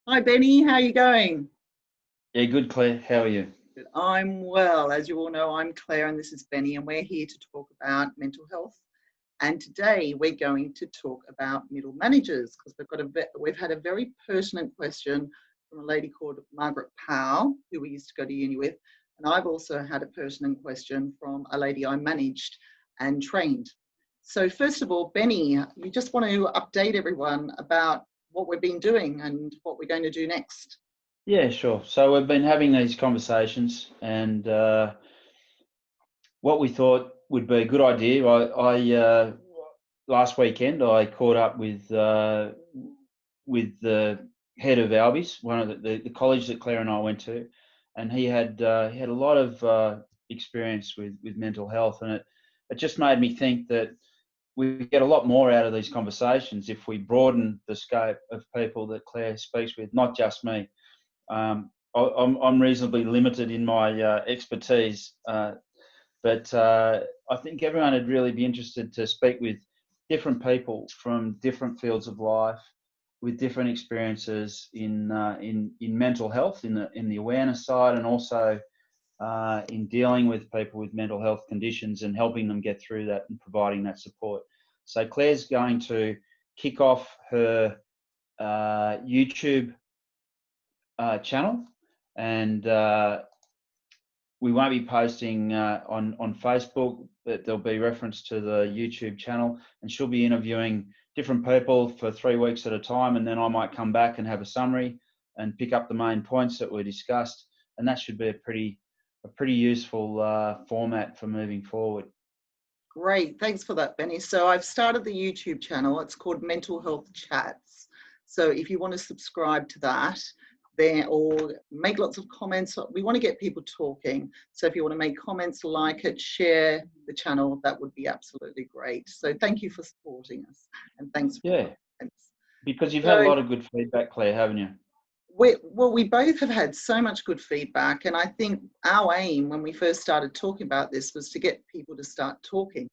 Hi Benny, how are you going? Yeah, good, Claire. How are you? Good. I'm well. As you all know, I'm Claire and this is Benny, and we're here to talk about mental health. And today we're going to talk about middle managers because we've had a very pertinent question from a lady called Margaret Powe, who we used to go to uni with, and I've also had a pertinent question from a lady I managed and trained. So first of all, Benny, you just want to update everyone about what we've been doing and what we're going to do next. Yeah, sure. So we've been having these conversations, and what we thought would be a good idea. I last weekend I caught up with the head of Albies, one of the college that Claire and I went to, and he had a lot of experience with mental health, and it just made me think that we get a lot more out of these conversations if we broaden the scope of people that Claire speaks with, not just me. I'm reasonably limited in my expertise, but I think everyone would really be interested to speak with different people from different fields of life, with different experiences in mental health, in the awareness side, and also in dealing with people with mental health conditions and helping them get through that and providing that support. So Claire's going to kick off her YouTube channel, and we won't be posting on Facebook, but there'll be reference to the YouTube channel, and she'll be interviewing different people for 3 weeks at a time, and then I might come back and have a summary and pick up the main points that were discussed, and that should be a pretty useful format for moving forward. Great, thanks for that, Benny. So I've started the YouTube channel. It's called Mental Health Chats. So if you want to subscribe to that, there or make lots of comments, we want to get people talking. So if you want to make comments, like it, share the channel, that would be absolutely great. So thank you for supporting us, and thanks for Yeah, comments. because you've had a So lot of good feedback, Claire, haven't you? we both have had so much good feedback, and I think our aim when we first started talking about this was to get people to start talking.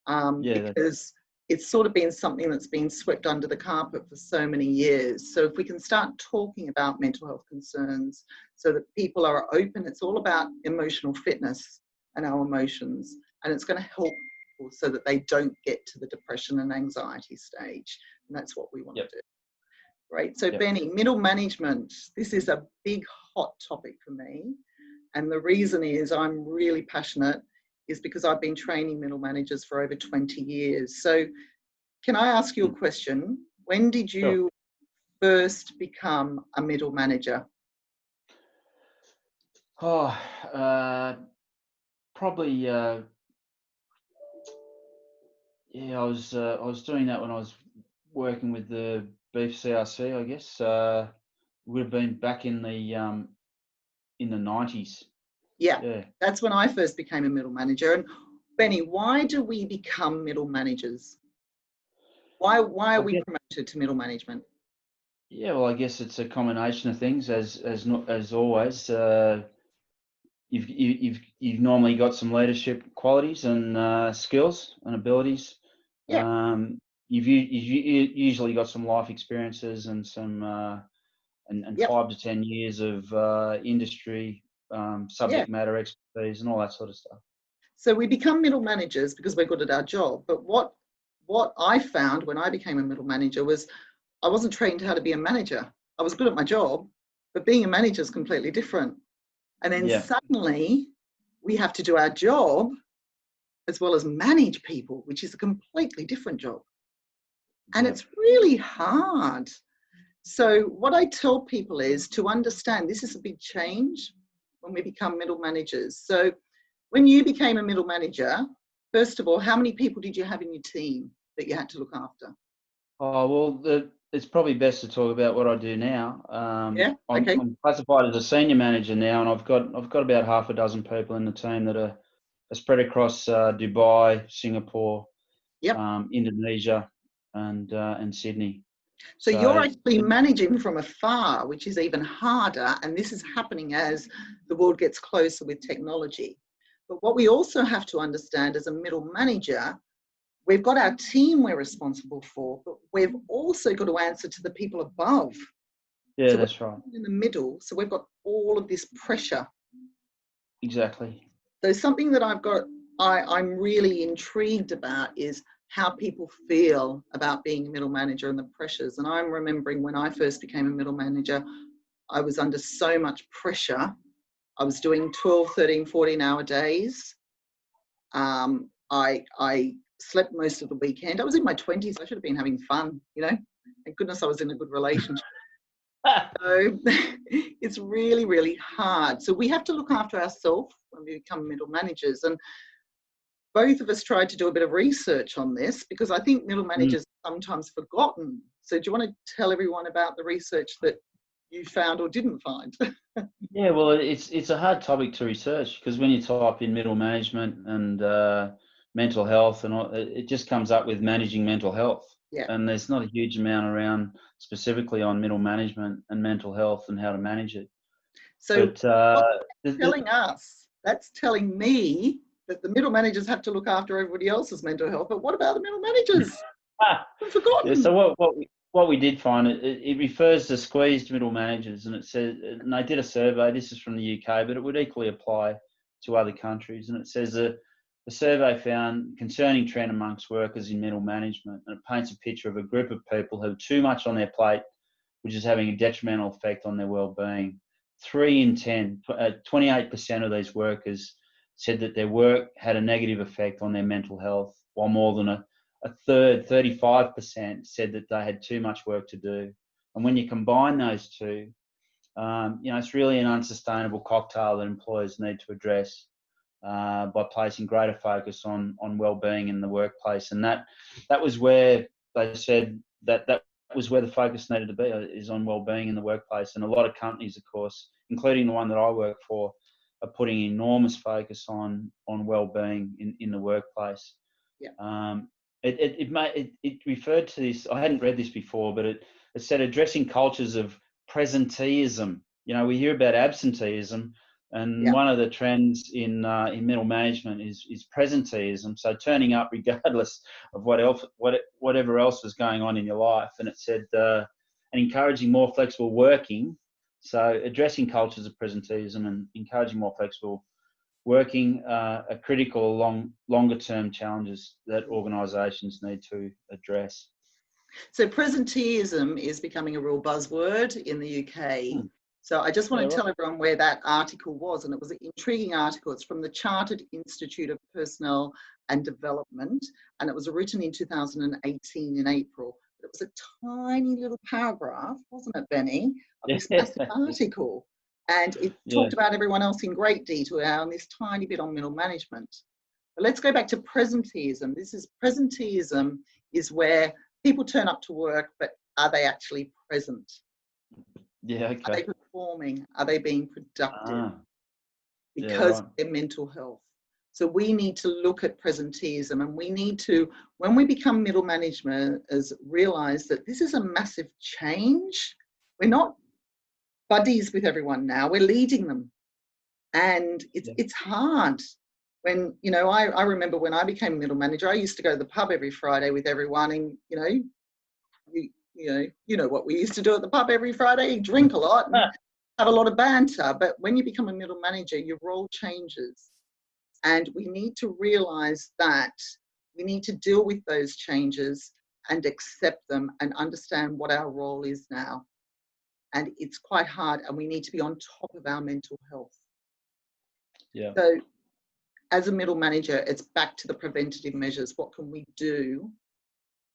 Yeah, Because it's sort of been something that's been swept under the carpet for so many years. So if we can start talking about mental health concerns so that people are open, it's all about emotional fitness and our emotions, and it's going to help people so that they don't get to the depression and anxiety stage. And that's what we want to do. Right. So yep. Benny, middle management, this is a big hot topic for me. And the reason is I'm really passionate is because I've been training middle managers for over 20 years. So can I ask you a question? When did you first become a middle manager? Oh, probably. Yeah, I was doing that when I was working with the beef CRC. I guess would have been back in the 90s. Yeah, Yeah. that's when I first became a middle manager. And Benny, why do we become middle managers? Why are I we guess, promoted to middle management? yeah. Well, I guess it's a combination of things, as always. You've normally got some leadership qualities and skills and abilities. Yeah, You've usually got some life experiences and some and yep, 5 to 10 years of industry yeah. subject matter expertise and all that sort of stuff. So we become middle managers because we're good at our job. But what I found when I became a middle manager was I wasn't trained how to be a manager. I was good at my job, but being a manager is completely different. And then Yeah. suddenly we have to do our job as well as manage people, which is a completely different job. And Yeah. it's really hard. So what I tell people is to understand this is a big change when we become middle managers. So when you became a middle manager, first of all, how many people did you have in your team that you had to look after? Oh well, it's probably best to talk about what I do now. Yeah. Okay. I'm classified as a senior manager now, and I've got about half a dozen people in the team that are spread across Dubai, Singapore, Yep. Indonesia, and Sydney. So you're So actually managing from afar, which is even harder. And this is happening as the world gets closer with technology. But what we also have to understand as a middle manager, we've got our team we're responsible for, but we've also got to answer to the people above. Yeah, So that's right. we're in the middle, so we've got all of this pressure. Exactly. So something that I'm really intrigued about is how people feel about being a middle manager and the pressures. And I'm remembering when I first became a middle manager, I was under so much pressure. I was doing 12, 13, 14-hour days. I slept most of the weekend. I was in my 20s. I should have been having fun, you know. Thank goodness I was in a good relationship. So it's really, really hard. So we have to look after ourselves when we become middle managers. And both of us tried to do a bit of research on this because I think middle managers are sometimes forgotten. So do you want to tell everyone about the research that you found or didn't find? Yeah, well, it's a hard topic to research because when you type in middle management and mental health and all, it just comes up with managing mental health. Yeah. And there's not a huge amount around specifically on middle management and mental health and how to manage it. So But what that's telling us, that's telling me that the middle managers have to look after everybody else's mental health. But what about the middle managers? They're yeah, forgotten. so what we did find, it refers to squeezed middle managers, and it says, and they did a survey. This is from the UK, but it would equally apply to other countries. And it says that the survey found concerning trend amongst workers in middle management, and it paints a picture of a group of people who have too much on their plate, which is having a detrimental effect on their well-being. 3 in 10, 28% of these workers said that their work had a negative effect on their mental health, while more than a third, 35%, said that they had too much work to do. And when you combine those two, it's really an unsustainable cocktail that employers need to address by placing greater focus on well-being in the workplace. And that was where they said that was where the focus needed to be, is on well-being in the workplace. And a lot of companies, of course, including the one that I work for, are putting enormous focus on well-being in the workplace. Yeah. It referred to this. I hadn't read this before, but it said addressing cultures of presenteeism. We hear about absenteeism, and one of the trends in middle management is presenteeism. So turning up regardless of whatever else was going on in your life. And it said and encouraging more flexible working. So addressing cultures of presenteeism and encouraging more flexible working are critical longer-term challenges that organisations need to address. So presenteeism is becoming a real buzzword in the UK. So I just want to tell everyone where that article was, and it was an intriguing article. It's from the Chartered Institute of Personnel and Development, and it was written in 2018 in April. It was a tiny little paragraph, wasn't it, Benny, of this massive article. And it talked about everyone else in great detail and this tiny bit on middle management. But let's go back to presenteeism. Presenteeism is where people turn up to work, but are they actually present? Yeah, okay. Are they performing? Are they being productive? Because of their mental health. So we need to look at presenteeism, and we need to, when we become middle management, realize that this is a massive change. We're not buddies with everyone now, we're leading them. And it's hard. When, I remember when I became a middle manager, I used to go to the pub every Friday with everyone, and you know what we used to do at the pub every Friday, drink a lot and have a lot of banter. But when you become a middle manager, your role changes. And we need to realize that we need to deal with those changes and accept them and understand what our role is now. And it's quite hard, and we need to be on top of our mental health. Yeah. So as a middle manager, it's back to the preventative measures. What can we do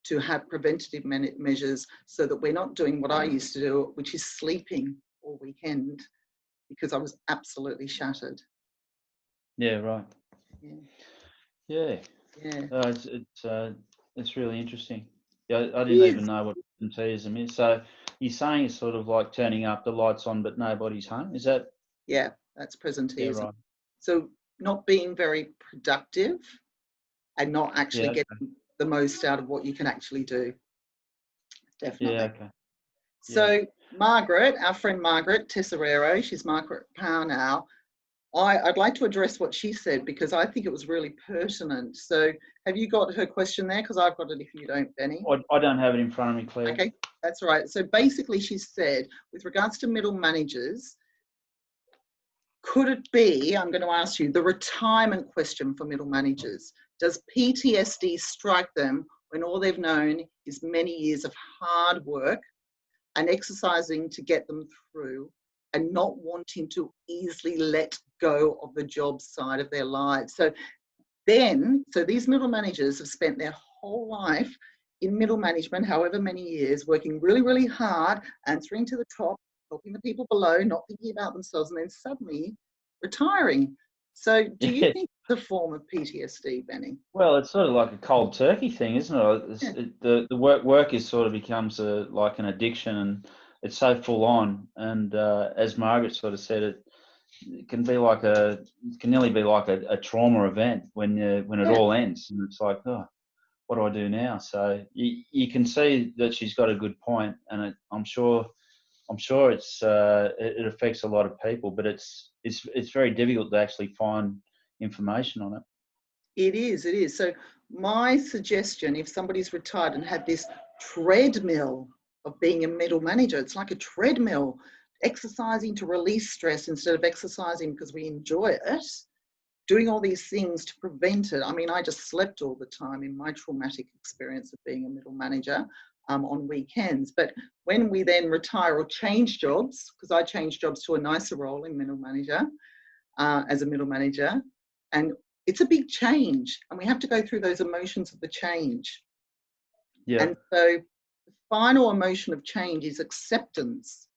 to have preventative measures so that we're not doing what I used to do, which is sleeping all weekend, because I was absolutely shattered. Yeah, right. Yeah. Yeah. It's really interesting. Yeah, I didn't even know what presenteeism is. So you're saying it's sort of like turning up, the lights on, but nobody's home. Is that? Yeah, that's presenteeism. Yeah, right. So not being very productive and not actually getting the most out of what you can actually do. Definitely. Yeah, okay. So Margaret, our friend Margaret Tesserero, she's Margaret Powe now. I'd like to address what she said because I think it was really pertinent. So Have you got her question there? Because I've got it if you don't, Benny. I don't have it in front of me, Claire. Okay, that's right. So basically she said, with regards to middle managers, could it be, I'm going to ask you, the retirement question for middle managers? Does PTSD strike them when all they've known is many years of hard work and exercising to get them through and not wanting to easily let go of the job side of their lives? So these middle managers have spent their whole life in middle management, however many years, working really, really hard, answering to the top, helping the people below, not thinking about themselves, and then suddenly retiring. So do you think it's a form of PTSD, Benny? Well, it's sort of like a cold turkey thing, isn't it? The work is sort of becomes like an addiction, and it's so full on. And as Margaret sort of said, it can nearly be like a trauma event when it all ends, and it's like, oh, what do I do now? So you can see that she's got a good point, and I'm sure it affects a lot of people, but it's very difficult to actually find information on it. It is. So my suggestion, if somebody's retired and had this treadmill of being a middle manager, it's like a treadmill, exercising to release stress instead of exercising because we enjoy it, doing all these things to prevent it. I mean, I just slept all the time in my traumatic experience of being a middle manager on weekends. But when we then retire or change jobs, because I changed jobs to a nicer role in middle manager, as a middle manager, and it's a big change, and we have to go through those emotions of the change. Yeah. And so the final emotion of change is acceptance.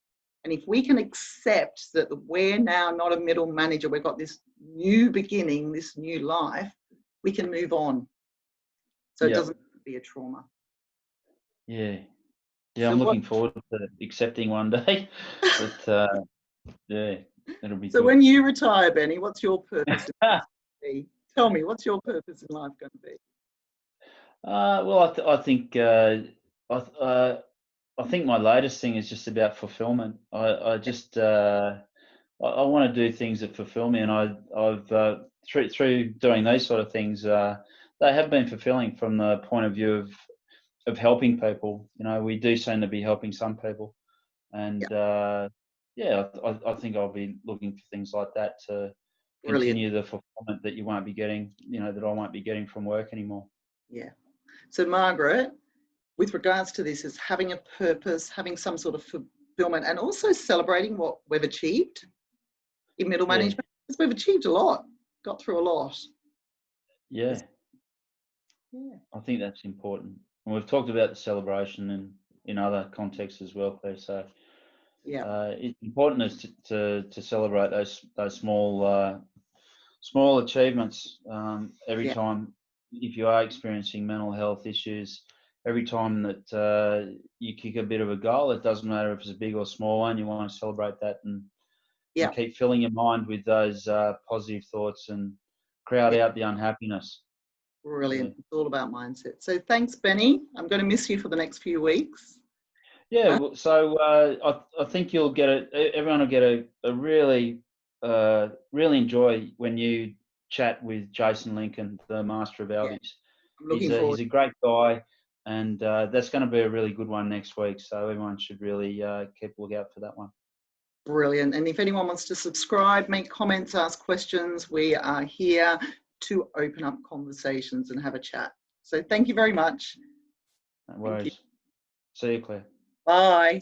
And if we can accept that we're now not a middle manager, we've got this new beginning, this new life, we can move on. So it doesn't have to be a trauma. Yeah. Yeah, I'm looking forward to accepting one day. But yeah, it'll be so good. when you retire, Benny, what's your purpose in life going to be? Tell me, what's your purpose in life going to be? Well, I think my latest thing is just about fulfillment. I want to do things that fulfill me, and I've through doing these sort of things, they have been fulfilling from the point of view of helping people. You know, we do seem to be helping some people, and I think I'll be looking for things like that to continue the fulfillment that you won't be getting, that I won't be getting from work anymore. Yeah. So Margaret, with regards to this, is having a purpose, having some sort of fulfillment, and also celebrating what we've achieved in middle management, because we've achieved a lot, got through a lot. Yeah. I think that's important. And we've talked about the celebration in other contexts as well, Claire. So it's important to celebrate those small achievements every time. If you are experiencing mental health issues, every time that you kick a bit of a goal, it doesn't matter if it's a big or small one, you want to celebrate that and keep filling your mind with those positive thoughts and crowd out the unhappiness. Brilliant. It's all about mindset. So thanks, Benny. I'm going to miss you for the next few weeks. Yeah, so I think you'll get everyone will get a really enjoy when you chat with Jason Lincoln, the Master of Albies. I'm looking forward. He's a great guy, and that's going to be a really good one next week. So everyone should really keep a lookout for that one. Brilliant. And if anyone wants to subscribe, make comments, ask questions, we are here to open up conversations and have a chat. So thank you very much. No worries. See you, Claire. Bye.